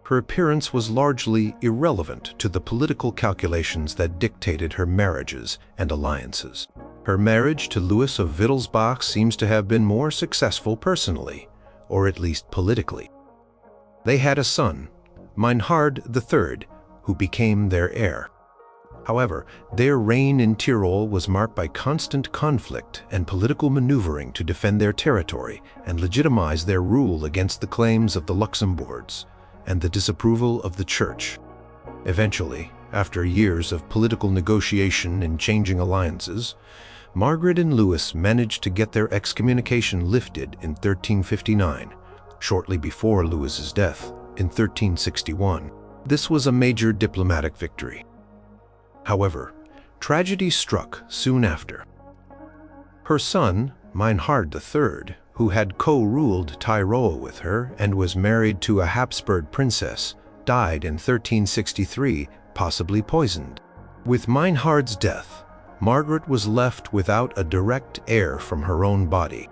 Her appearance was largely irrelevant to the political calculations that dictated her marriages and alliances. Her marriage to Louis of Wittelsbach seems to have been more successful personally, or at least politically. They had a son, Meinhard III, who became their heir. However, their reign in Tyrol was marked by constant conflict and political maneuvering to defend their territory and legitimize their rule against the claims of the Luxembourgs and the disapproval of the Church. Eventually, after years of political negotiation and changing alliances, Margaret and Louis managed to get their excommunication lifted in 1359, shortly before Louis's death in 1361. This was a major diplomatic victory. However, tragedy struck soon after. Her son, Meinhard III, who had co-ruled Tyrol with her and was married to a Habsburg princess, died in 1363, possibly poisoned. With Meinhard's death, Margaret was left without a direct heir from her own body.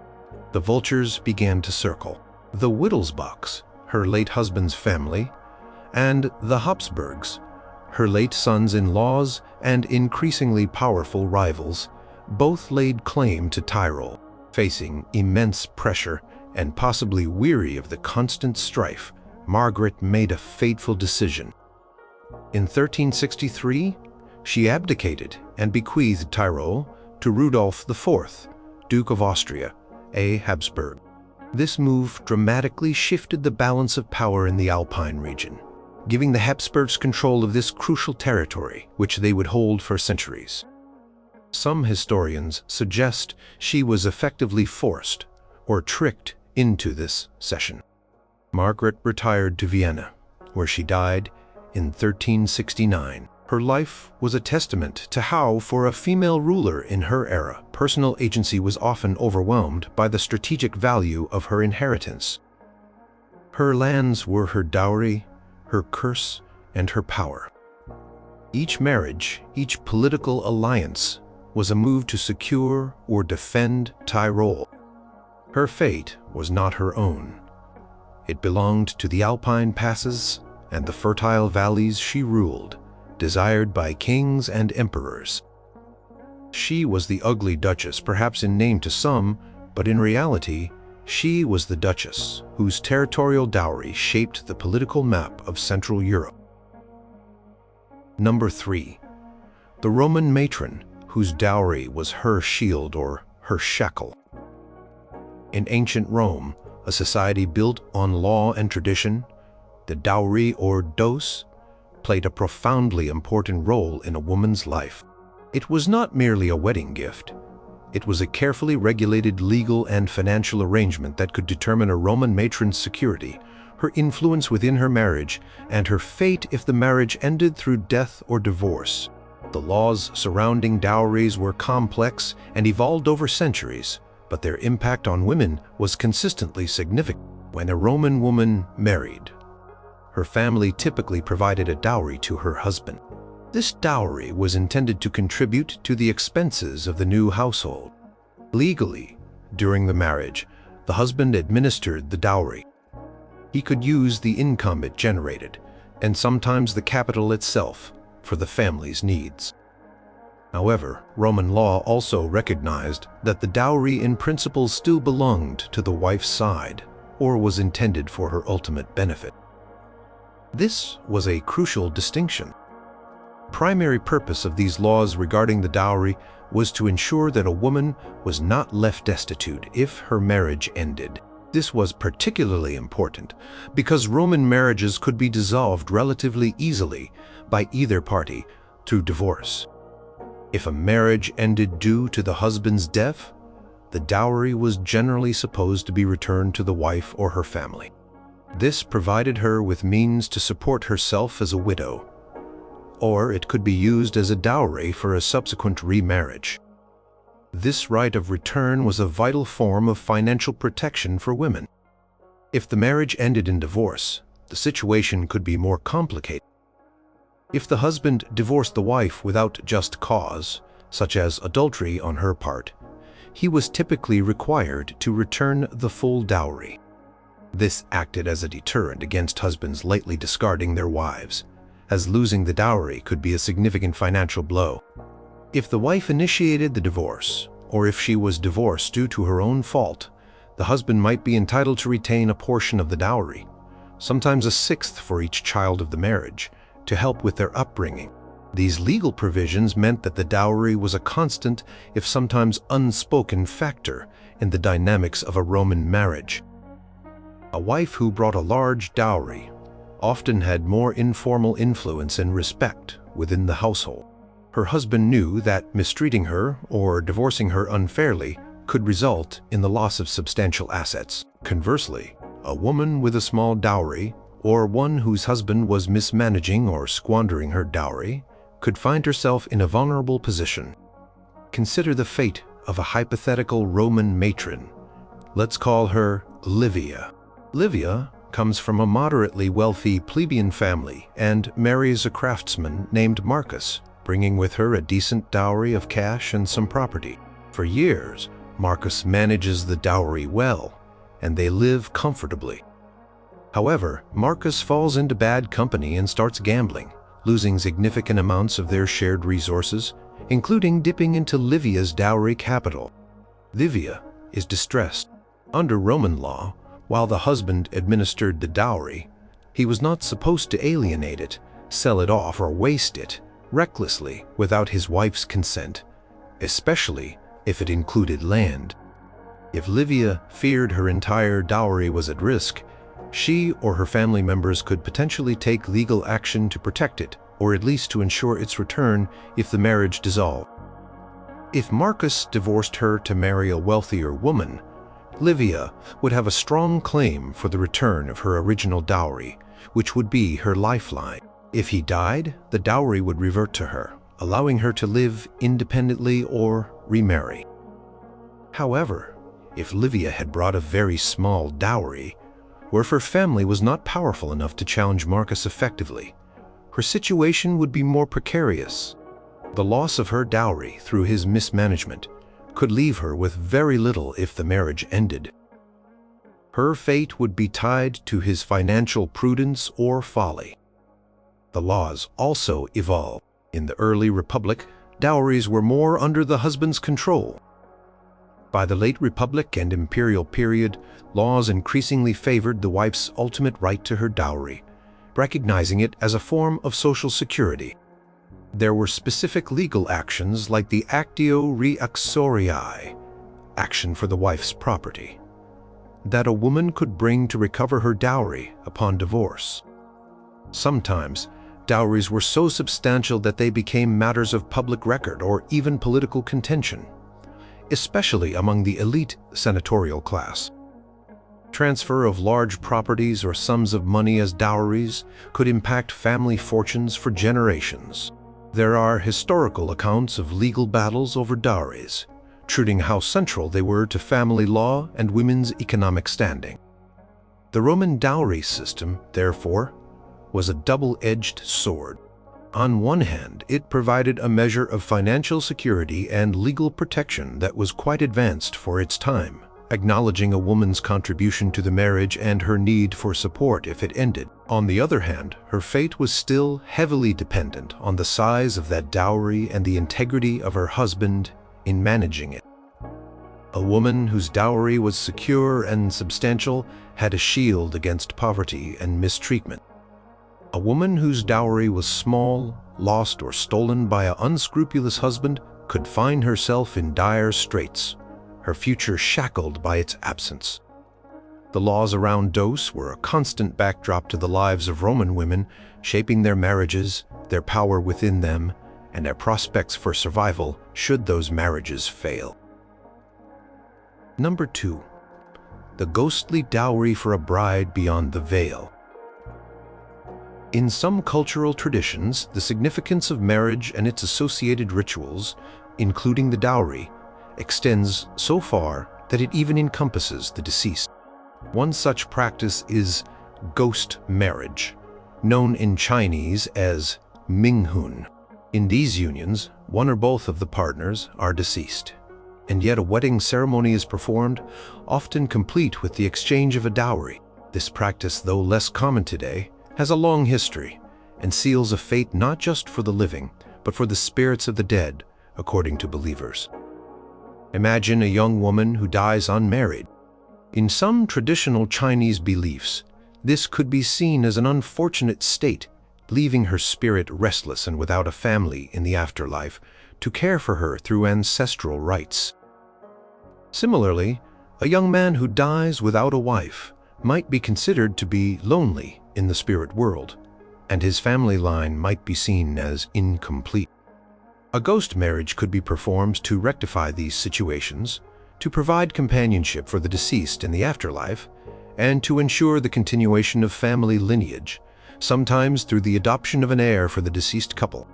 The vultures began to circle. The Wittelsbachs, her late husband's family, and the Habsburgs, her late sons-in-laws and increasingly powerful rivals, both laid claim to Tyrol. Facing immense pressure and possibly weary of the constant strife, Margaret made a fateful decision. In 1363, she abdicated and bequeathed Tyrol to Rudolf IV, Duke of Austria, a Habsburg. This move dramatically shifted the balance of power in the Alpine region, giving the Habsburgs control of this crucial territory, which they would hold for centuries. Some historians suggest she was effectively forced or tricked into this cession. Margaret retired to Vienna, where she died in 1369. Her life was a testament to how, for a female ruler in her era, personal agency was often overwhelmed by the strategic value of her inheritance. Her lands were her dowry, her curse, and her power. Each marriage, each political alliance, was a move to secure or defend Tyrol. Her fate was not her own. It belonged to the Alpine passes and the fertile valleys she ruled, desired by kings and emperors. She was the ugly duchess, perhaps in name to some, but in reality, she was the duchess whose territorial dowry shaped the political map of Central Europe. Number 3. The Roman matron, whose dowry was her shield or her shackle. In ancient Rome, a society built on law and tradition, the dowry or dose played a profoundly important role in a woman's life. It was not merely a wedding gift. It was a carefully regulated legal and financial arrangement that could determine a Roman matron's security, her influence within her marriage, and her fate if the marriage ended through death or divorce. The laws surrounding dowries were complex and evolved over centuries, but their impact on women was consistently significant. When a Roman woman married, her family typically provided a dowry to her husband. This dowry was intended to contribute to the expenses of the new household. Legally, during the marriage, the husband administered the dowry. He could use the income it generated, and sometimes the capital itself, for the family's needs. However, Roman law also recognized that the dowry in principle still belonged to the wife's side, or was intended for her ultimate benefit. This was a crucial distinction. The primary purpose of these laws regarding the dowry was to ensure that a woman was not left destitute if her marriage ended. This was particularly important because Roman marriages could be dissolved relatively easily by either party through divorce. If a marriage ended due to the husband's death, the dowry was generally supposed to be returned to the wife or her family. This provided her with means to support herself as a widow, or it could be used as a dowry for a subsequent remarriage. This right of return was a vital form of financial protection for women. If the marriage ended in divorce, the situation could be more complicated. If the husband divorced the wife without just cause, such as adultery on her part, he was typically required to return the full dowry. This acted as a deterrent against husbands lightly discarding their wives, as losing the dowry could be a significant financial blow. If the wife initiated the divorce, or if she was divorced due to her own fault, the husband might be entitled to retain a portion of the dowry, sometimes a sixth for each child of the marriage, to help with their upbringing. These legal provisions meant that the dowry was a constant, if sometimes unspoken, factor in the dynamics of a Roman marriage. A wife who brought a large dowry often had more informal influence and respect within the household. Her husband knew that mistreating her or divorcing her unfairly could result in the loss of substantial assets. Conversely, a woman with a small dowry, or one whose husband was mismanaging or squandering her dowry, could find herself in a vulnerable position. Consider the fate of a hypothetical Roman matron. Let's call her Livia. Livia comes from a moderately wealthy plebeian family and marries a craftsman named Marcus, bringing with her a decent dowry of cash and some property. For years, Marcus manages the dowry well, and they live comfortably. However, Marcus falls into bad company and starts gambling, losing significant amounts of their shared resources, including dipping into Livia's dowry capital. Livia is distressed. Under Roman law, while the husband administered the dowry, he was not supposed to alienate it, sell it off, or waste it recklessly without his wife's consent, especially if it included land. If Livia feared her entire dowry was at risk, she or her family members could potentially take legal action to protect it, or at least to ensure its return if the marriage dissolved. If Marcus divorced her to marry a wealthier woman, Livia would have a strong claim for the return of her original dowry, which would be her lifeline. If he died, the dowry would revert to her, allowing her to live independently or remarry. However, if Livia had brought a very small dowry, or if her family was not powerful enough to challenge Marcus effectively, her situation would be more precarious. The loss of her dowry through his mismanagement could leave her with very little if the marriage ended. Her fate would be tied to his financial prudence or folly. The laws also evolved. In the early Republic, dowries were more under the husband's control. By the late Republic and Imperial period, laws increasingly favored the wife's ultimate right to her dowry, recognizing it as a form of social security. There were specific legal actions like the actio reaxoriae, action for the wife's property, that a woman could bring to recover her dowry upon divorce. Sometimes, dowries were so substantial that they became matters of public record or even political contention, especially among the elite senatorial class. Transfer of large properties or sums of money as dowries could impact family fortunes for generations. There are historical accounts of legal battles over dowries, treating how central they were to family law and women's economic standing. The Roman dowry system, therefore, was a double-edged sword. On one hand, it provided a measure of financial security and legal protection that was quite advanced for its time, acknowledging a woman's contribution to the marriage and her need for support if it ended. On the other hand, her fate was still heavily dependent on the size of that dowry and the integrity of her husband in managing it. A woman whose dowry was secure and substantial had a shield against poverty and mistreatment. A woman whose dowry was small, lost, or stolen by an unscrupulous husband could find herself in dire straits, her future shackled by its absence. The laws around dowries were a constant backdrop to the lives of Roman women, shaping their marriages, their power within them, and their prospects for survival should those marriages fail. Number 2. The ghostly dowry for a bride beyond the veil. In some cultural traditions, the significance of marriage and its associated rituals, including the dowry, extends so far that it even encompasses the deceased. One such practice is ghost marriage, known in Chinese as Minghun. In these unions, one or both of the partners are deceased, and yet a wedding ceremony is performed, often complete with the exchange of a dowry. This practice, though less common today, has a long history and seals a fate not just for the living, but for the spirits of the dead, according to believers. Imagine a young woman who dies unmarried. In some traditional Chinese beliefs, this could be seen as an unfortunate state, leaving her spirit restless and without a family in the afterlife to care for her through ancestral rites. Similarly, a young man who dies without a wife might be considered to be lonely in the spirit world, and his family line might be seen as incomplete. A ghost marriage could be performed to rectify these situations, to provide companionship for the deceased in the afterlife, and to ensure the continuation of family lineage, sometimes through the adoption of an heir for the deceased couple.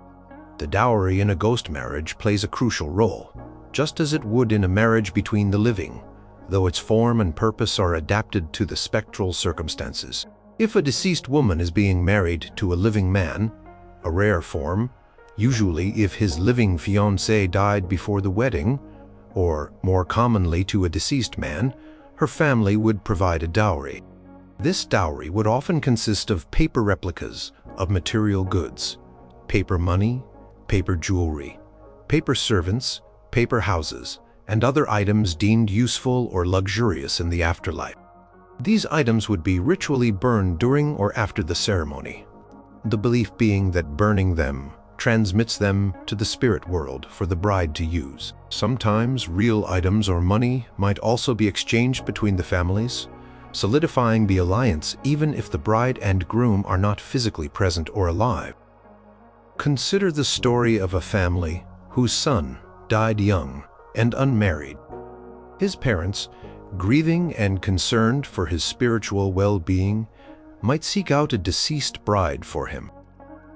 The dowry in a ghost marriage plays a crucial role, just as it would in a marriage between the living, though its form and purpose are adapted to the spectral circumstances. If a deceased woman is being married to a living man, a rare form, usually if his living fiancé died before the wedding, or more commonly to a deceased man, her family would provide a dowry. This dowry would often consist of paper replicas of material goods, paper money, paper jewelry, paper servants, paper houses, and other items deemed useful or luxurious in the afterlife. These items would be ritually burned during or after the ceremony, the belief being that burning them transmits them to the spirit world for the bride to use. Sometimes real items or money might also be exchanged between the families, solidifying the alliance even if the bride and groom are not physically present or alive. Consider the story of a family whose son died young and unmarried. His parents, grieving and concerned for his spiritual well-being, might seek out a deceased bride for him.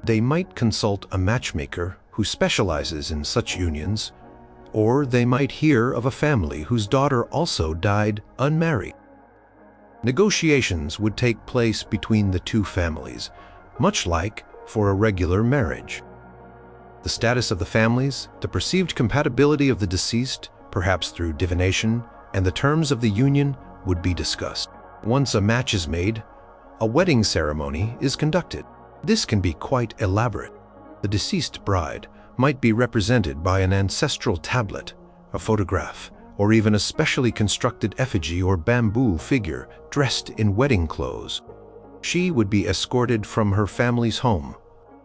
They might consult a matchmaker who specializes in such unions, or they might hear of a family whose daughter also died unmarried. Negotiations would take place between the two families, much like for a regular marriage. The status of the families, the perceived compatibility of the deceased, perhaps through divination, and the terms of the union would be discussed. Once a match is made, a wedding ceremony is conducted. This can be quite elaborate. The deceased bride might be represented by an ancestral tablet, a photograph, or even a specially constructed effigy or bamboo figure dressed in wedding clothes. She would be escorted from her family's home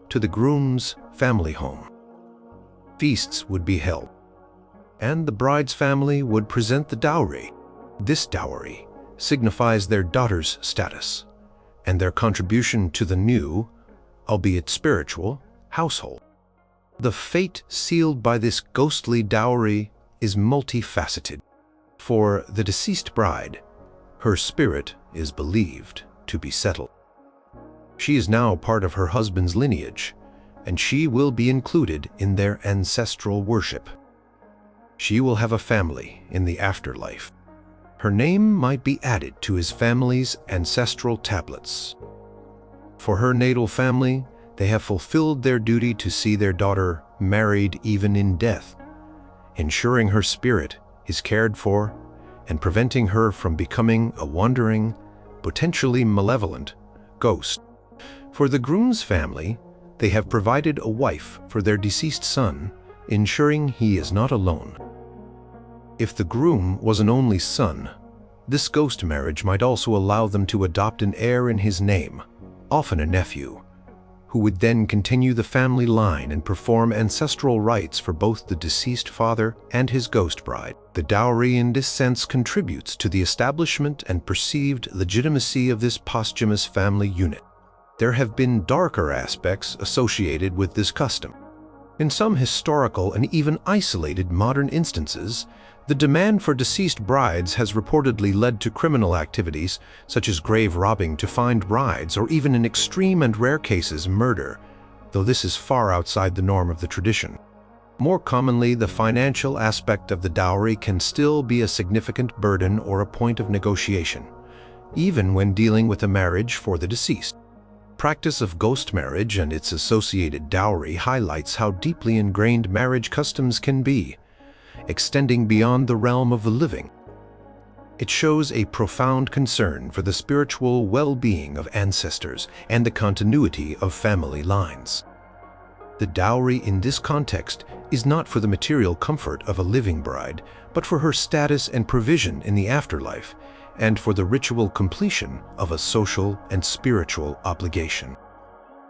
to the groom's family home. Feasts would be held, and the bride's family would present the dowry. This dowry signifies their daughter's status and their contribution to the new, albeit spiritual, household. The fate sealed by this ghostly dowry is multifaceted. For the deceased bride, her spirit is believed to be settled. She is now part of her husband's lineage, and she will be included in their ancestral worship. She will have a family in the afterlife. Her name might be added to his family's ancestral tablets. For her natal family, they have fulfilled their duty to see their daughter married even in death, ensuring her spirit is cared for and preventing her from becoming a wandering, potentially malevolent ghost. For the groom's family, they have provided a wife for their deceased son, ensuring he is not alone. If the groom was an only son, this ghost marriage might also allow them to adopt an heir in his name, often a nephew, who would then continue the family line and perform ancestral rites for both the deceased father and his ghost bride. The dowry in this sense contributes to the establishment and perceived legitimacy of this posthumous family unit. There have been darker aspects associated with this custom. In some historical and even isolated modern instances, the demand for deceased brides has reportedly led to criminal activities such as grave robbing to find brides, or even in extreme and rare cases murder, though this is far outside the norm of the tradition. More commonly, the financial aspect of the dowry can still be a significant burden or a point of negotiation, even when dealing with a marriage for the deceased. Practice of ghost marriage and its associated dowry highlights how deeply ingrained marriage customs can be, extending beyond the realm of the living. It shows a profound concern for the spiritual well-being of ancestors and the continuity of family lines. The dowry in this context is not for the material comfort of a living bride, but for her status and provision in the afterlife, and for the ritual completion of a social and spiritual obligation.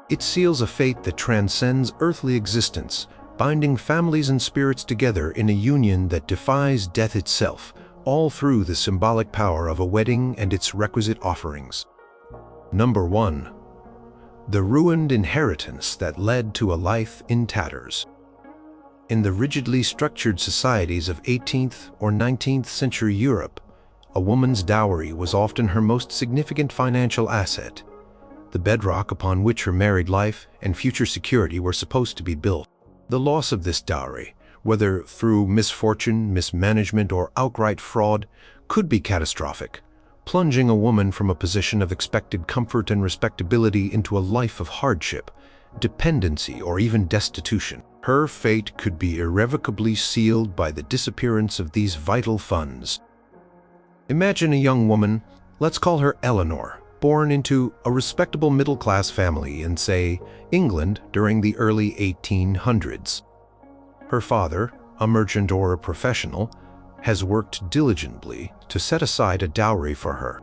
It seals a fate that transcends earthly existence, binding families and spirits together in a union that defies death itself, all through the symbolic power of a wedding and its requisite offerings. Number 1. The ruined inheritance that led to a life in tatters. In the rigidly structured societies of 18th or 19th century Europe, a woman's dowry was often her most significant financial asset, the bedrock upon which her married life and future security were supposed to be built. The loss of this dowry, whether through misfortune, mismanagement, or outright fraud, could be catastrophic, plunging a woman from a position of expected comfort and respectability into a life of hardship, dependency, or even destitution. Her fate could be irrevocably sealed by the disappearance of these vital funds. Imagine a young woman, let's call her Eleanor, born into a respectable middle-class family in, say, England during the early 1800s. Her father, a merchant or a professional, has worked diligently to set aside a dowry for her.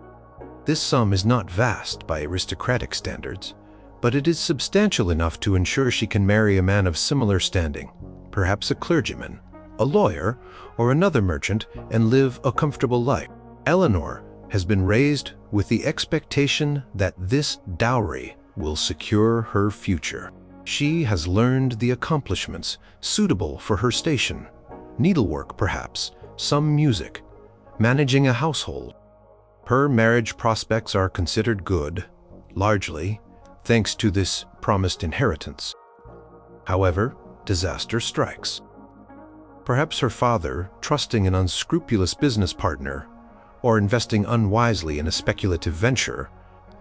This sum is not vast by aristocratic standards, but it is substantial enough to ensure she can marry a man of similar standing, perhaps a clergyman, a lawyer, or another merchant, and live a comfortable life. Eleanor has been raised with the expectation that this dowry will secure her future. She has learned the accomplishments suitable for her station, needlework perhaps, some music, managing a household. Her marriage prospects are considered good, largely thanks to this promised inheritance. However, disaster strikes. Perhaps her father, trusting an unscrupulous business partner, or investing unwisely in a speculative venture,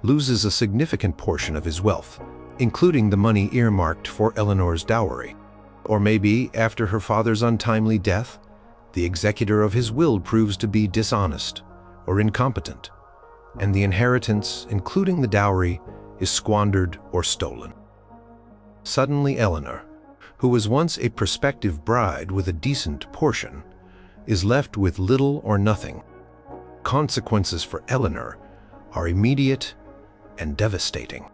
loses a significant portion of his wealth, including the money earmarked for Eleanor's dowry. Or maybe, after her father's untimely death, the executor of his will proves to be dishonest or incompetent, and the inheritance, including the dowry, is squandered or stolen. Suddenly Eleanor, who was once a prospective bride with a decent portion, is left with little or nothing. Consequences for Eleanor are immediate and devastating.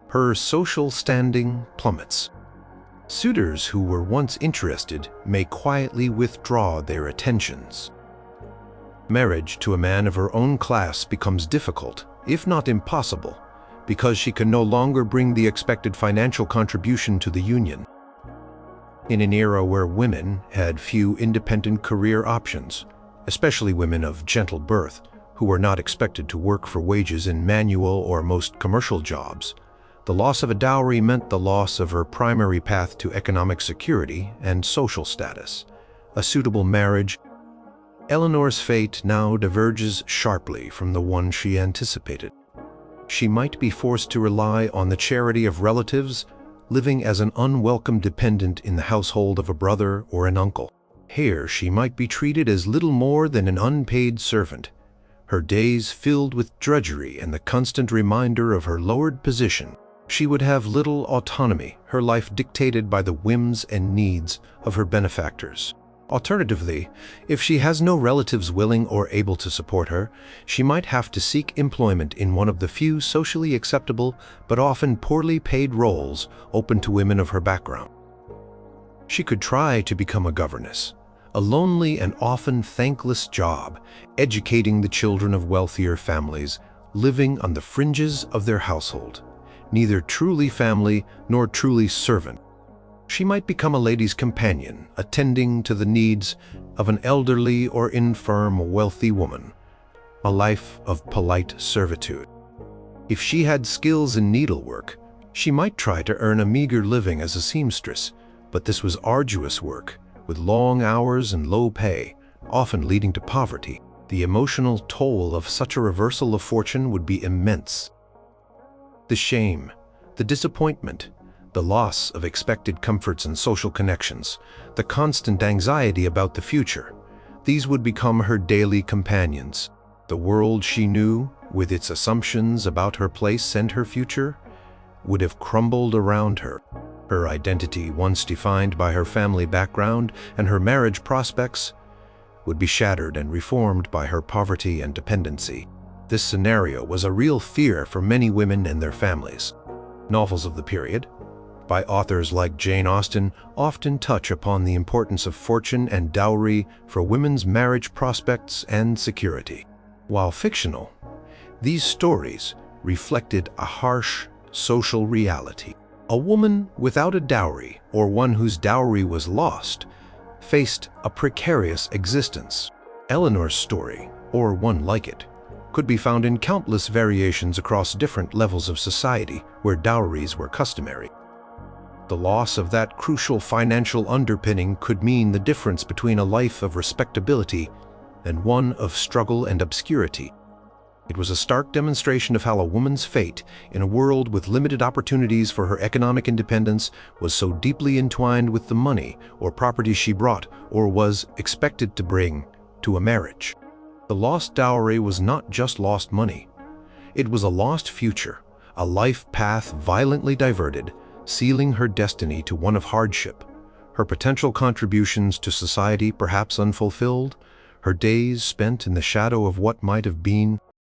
Her social standing plummets. Suitors who were once interested may quietly withdraw their attentions. Marriage to a man of her own class becomes difficult, if not impossible, because she can no longer bring the expected financial contribution to the union. In an era where women had few independent career options, especially women of gentle birth, who were not expected to work for wages in manual or most commercial jobs, the loss of a dowry meant the loss of her primary path to economic security and social status. A suitable marriage. Eleanor's fate now diverges sharply from the one she anticipated. She might be forced to rely on the charity of relatives, living as an unwelcome dependent in the household of a brother or an uncle. Here she might be treated as little more than an unpaid servant, her days filled with drudgery and the constant reminder of her lowered position. She would have little autonomy, her life dictated by the whims and needs of her benefactors. Alternatively, if she has no relatives willing or able to support her, she might have to seek employment in one of the few socially acceptable but often poorly paid roles open to women of her background. She could try to become a governess, a lonely and often thankless job, educating the children of wealthier families, living on the fringes of their household, neither truly family nor truly servant. She might become a lady's companion, attending to the needs of an elderly or infirm wealthy woman, a life of polite servitude. If she had skills in needlework, she might try to earn a meager living as a seamstress, but this was arduous work, with long hours and low pay, often leading to poverty. The emotional toll of such a reversal of fortune would be immense. The shame, the disappointment, the loss of expected comforts and social connections, the constant anxiety about the future, these would become her daily companions. The world she knew, with its assumptions about her place and her future, would have crumbled around her. Her identity, once defined by her family background and her marriage prospects, would be shattered and reformed by her poverty and dependency. This scenario was a real fear for many women and their families. Novels of the period, by authors like Jane Austen, often touch upon the importance of fortune and dowry for women's marriage prospects and security. While fictional, these stories reflected a harsh social reality. A woman without a dowry, or one whose dowry was lost, faced a precarious existence. Eleanor's story, or one like it, could be found in countless variations across different levels of society where dowries were customary. The loss of that crucial financial underpinning could mean the difference between a life of respectability and one of struggle and obscurity. It was a stark demonstration of how a woman's fate, in a world with limited opportunities for her economic independence, was so deeply entwined with the money or property she brought or was expected to bring to a marriage. The lost dowry was not just lost money. It was a lost future, a life path violently diverted, sealing her destiny to one of hardship, her potential contributions to society perhaps unfulfilled, her days spent in the shadow of what might have been.